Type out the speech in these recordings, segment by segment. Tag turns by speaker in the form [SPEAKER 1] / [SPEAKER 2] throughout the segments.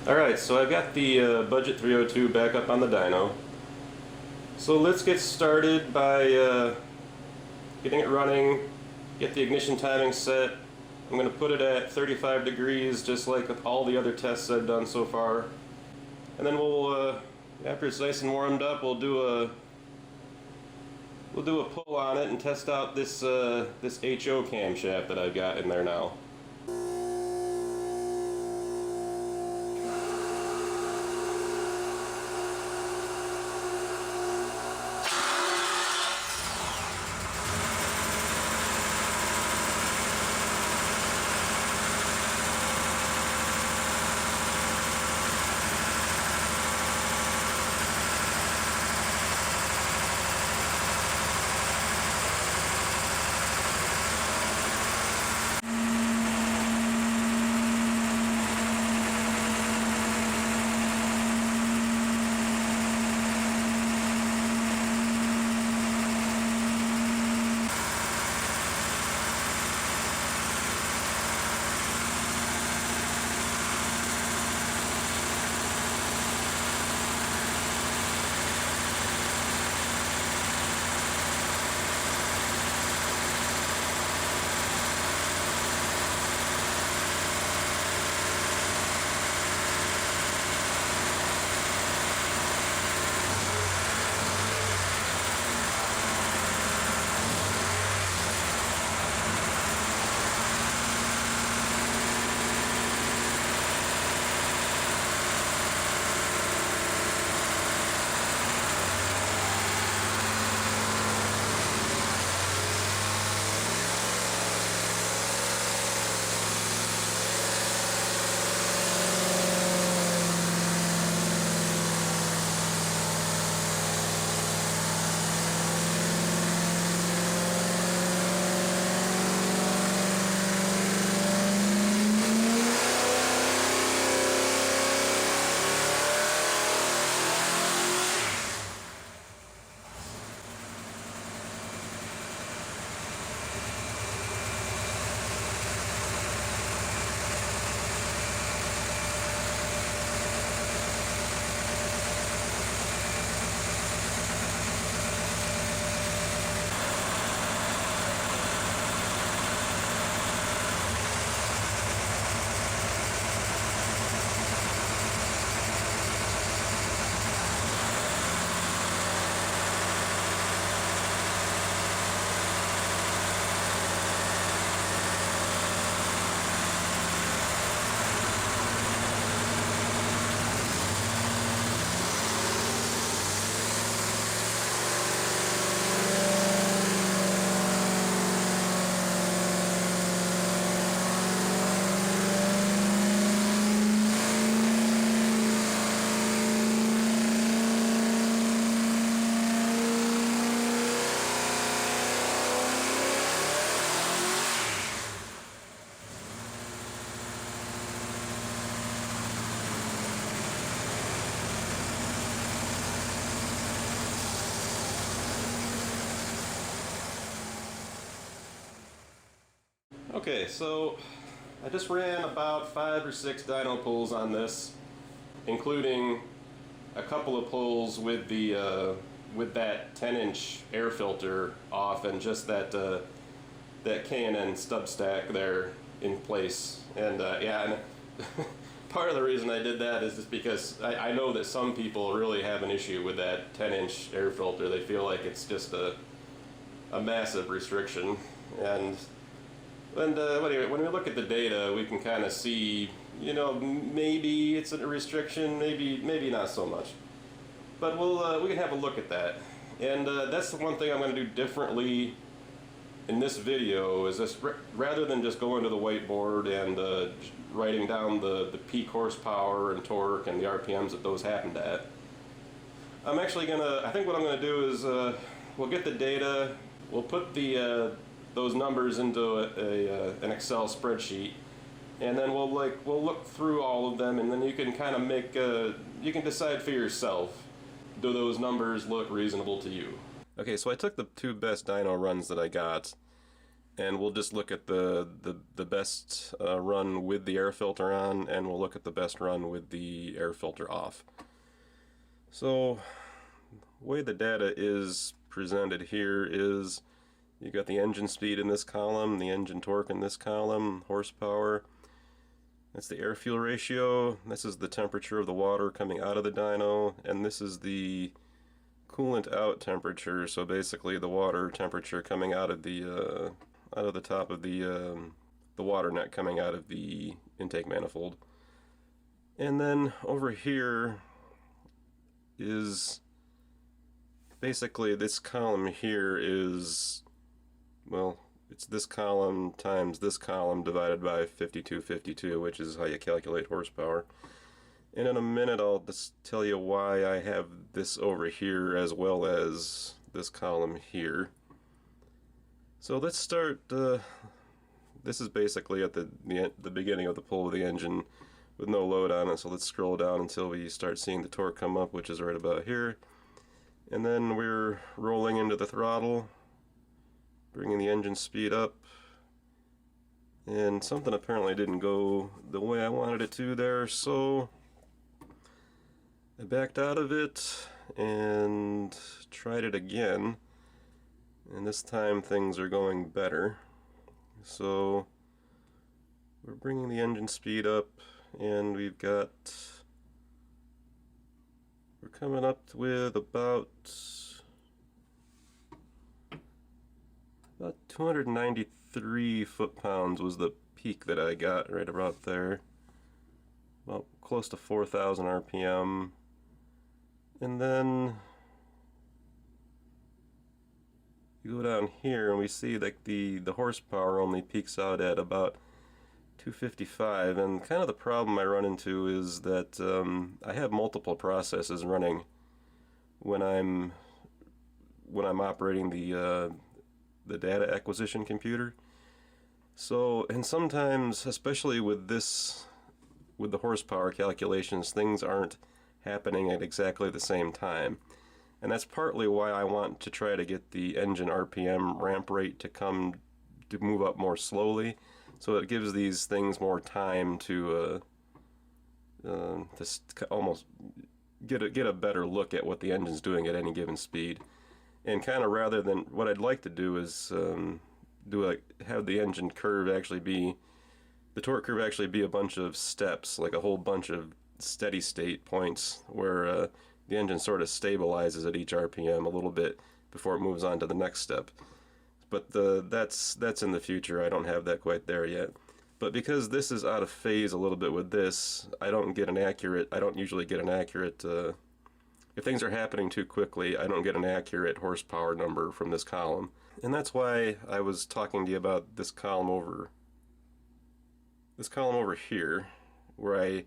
[SPEAKER 1] Alright, so I've got the Budget 302 back up on the dyno. So let's get started by getting it running, get the ignition timing set. I'm going to put it at 35 degrees just like with all the other tests I've done so far. And then we'll, after it's nice and warmed up, we'll do a pull on it and test out this this HO camshaft that I've got in there now. Okay, so I just ran about 5 or 6 dyno pulls on this, including a couple of pulls with the with that 10-inch air filter off and just that that K&N stub stack there in place. And yeah, and part of the reason I did that is just because I know that some people really have an issue with that 10-inch air filter. They feel like it's just a massive restriction. And anyway, when we look at the data, we can kind of see, you know, maybe it's a restriction, maybe not so much. But we can have a look at that. And that's the one thing I'm going to do differently in this video, is this rather than just going to the whiteboard and writing down the peak horsepower and torque and the RPMs that those happened at. I'm actually I think what I'm going to do is we'll get the data, we'll put those numbers into an Excel spreadsheet, and then we'll look through all of them, and then you can kind of you can decide for yourself, do those numbers look reasonable to you? Okay, so I took the 2 best dyno runs that I got, and we'll just look at the best run with the air filter on, and we'll look at the best run with the air filter off. So the way the data is presented here is you got the engine speed in this column, the engine torque in this column, horsepower. That's the air-fuel ratio. This is the temperature of the water coming out of the dyno, and this is the coolant out temperature. So basically, the water temperature coming out of the top of the water net coming out of the intake manifold. And then over here is basically this column here is, well, it's this column times this column divided by 5252, which is how you calculate horsepower. And in a minute I'll just tell you why I have this over here as well as this column here. So let's start, this is basically at the beginning of the pull of the engine with no load on it, so let's scroll down until we start seeing the torque come up, which is right about here. And then we're rolling into the throttle, bringing the engine speed up, and something apparently didn't go the way I wanted it to there, so I backed out of it and tried it again, and this time things are going better. So we're bringing the engine speed up, and we're coming up with about 293 foot-pounds was the peak that I got right about there. About close to 4,000 RPM. And then you go down here and we see like the horsepower only peaks out at about 255, and kind of the problem I run into is that I have multiple processes running when I'm operating the data acquisition computer. So, and sometimes, especially with the horsepower calculations, things aren't happening at exactly the same time. And that's partly why I want to try to get the engine RPM ramp rate to move up more slowly, so it gives these things more time to almost get a better look at what the engine's doing at any given speed. And kind of rather than, what I'd like to do is have the engine curve actually be, the torque curve actually be a bunch of steps, like a whole bunch of steady state points where the engine sort of stabilizes at each RPM a little bit before it moves on to the next step. But that's in the future. I don't have that quite there yet. But because this is out of phase a little bit with this, I don't usually get an accurate, if things are happening too quickly, I don't get an accurate horsepower number from this column. And that's why I was talking to you about this column over here, where I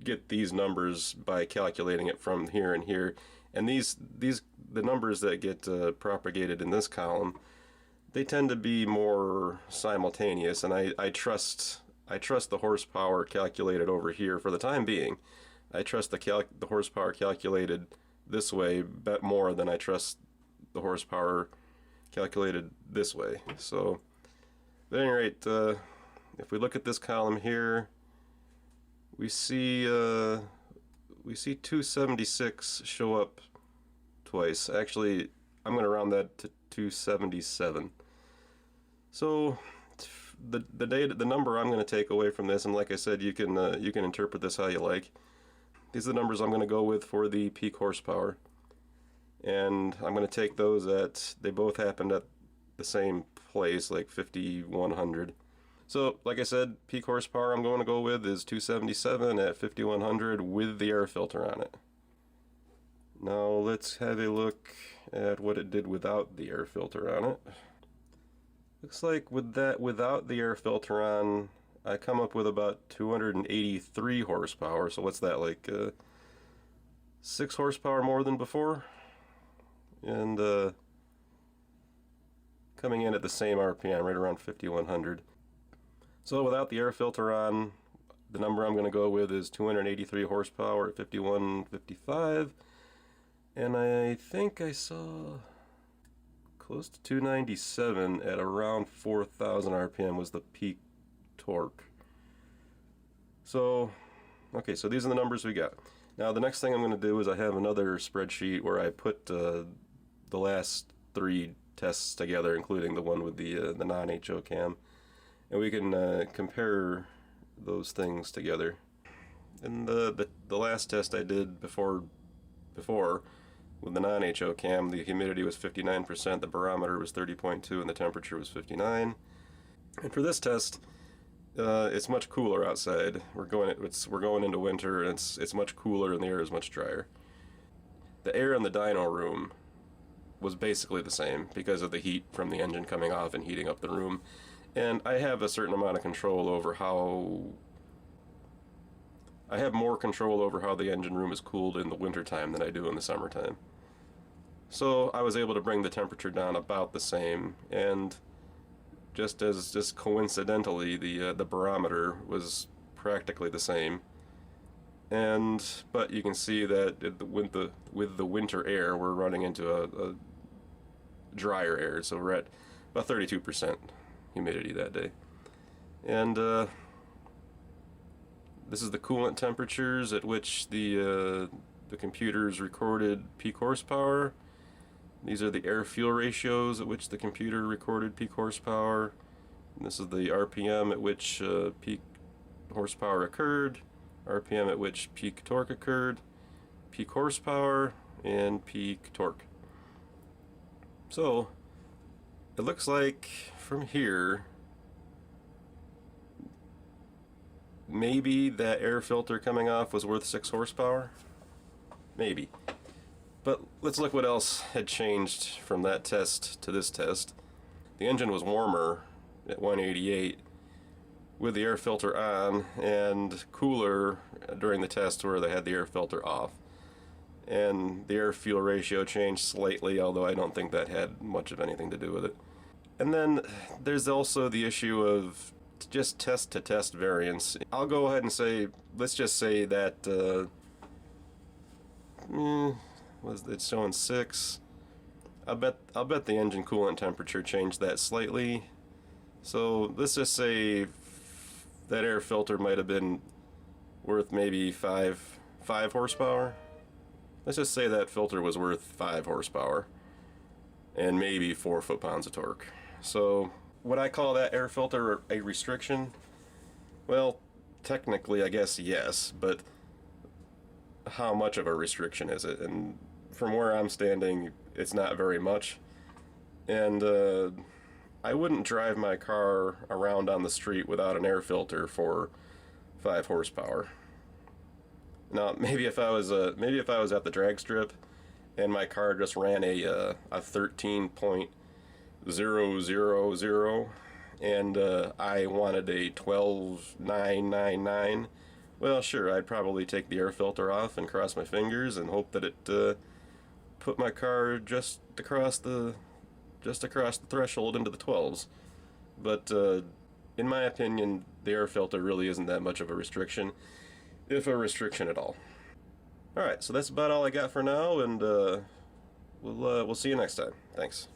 [SPEAKER 1] get these numbers by calculating it from here and here. And the numbers that get propagated in this column, they tend to be more simultaneous, and I trust the horsepower calculated over here for the time being. I trust the horsepower calculated this way more than I trust the horsepower calculated this way. So at any rate, if we look at this column here, we see 276 show up twice. Actually, I'm going to round that to 277. So the number I'm going to take away from this, and like I said, you can interpret this how you like. These are the numbers I'm going to go with for the peak horsepower, and I'm going to take those they both happened at the same place, like 5100. So, like I said, peak horsepower I'm going to go with is 277 at 5100 with the air filter on it. Now let's have a look at what it did without the air filter on it. Looks like without the air filter on, I come up with about 283 horsepower. So what's that, like 6 horsepower more than before? And coming in at the same RPM, right around 5100. So without the air filter on, the number I'm going to go with is 283 horsepower at 5155. And I think I saw close to 297 at around 4,000 RPM was the peak torque. So, okay, so these are the numbers we got. Now the next thing I'm going to do is I have another spreadsheet where I put the last 3 tests together, including the one with the non-HO cam, and we can compare those things together. And the last test I did before with the non-HO cam, the humidity was 59%, the barometer was 30.2, and the temperature was 59. And for this test, it's much cooler outside. We're going into winter, and it's much cooler, and the air is much drier. The air in the dyno room was basically the same because of the heat from the engine coming off and heating up the room. And I have a certain amount of control over how... I have more control over how the engine room is cooled in the wintertime than I do in the summertime. So I was able to bring the temperature down about the same, and just coincidentally, the barometer was practically the same. But you can see that with the winter air, we're running into a drier air, so we're at about 32% humidity that day. And this is the coolant temperatures at which the computers recorded peak horsepower. These are the air-fuel ratios at which the computer recorded peak horsepower. And this is the RPM at which peak horsepower occurred, RPM at which peak torque occurred, peak horsepower, and peak torque. So, it looks like from here, maybe that air filter coming off was worth 6 horsepower. Maybe. But let's look what else had changed from that test to this test. The engine was warmer at 188 with the air filter on, and cooler during the test where they had the air filter off. And the air-fuel ratio changed slightly, although I don't think that had much of anything to do with it. And then there's also the issue of just test-to-test variance. I'll go ahead and say, let's just say that it's showing 6. I'll bet the engine coolant temperature changed that slightly. So let's just say that air filter might have been worth maybe 5 horsepower. Let's just say that filter was worth 5 horsepower and maybe 4 foot-pounds of torque. So would I call that air filter a restriction? Well, technically I guess yes, but how much of a restriction is it? And from where I'm standing, it's not very much. And I wouldn't drive my car around on the street without an air filter for 5 horsepower. Now, maybe if I was at the drag strip and my car just ran a 13.000 and I wanted a 12.999, well, sure, I'd probably take the air filter off and cross my fingers and hope that it put my car just across the threshold into the 12s. But in my opinion, the air filter really isn't that much of a restriction, if a restriction at all. Alright, so that's about all I got for now, and we'll see you next time. Thanks.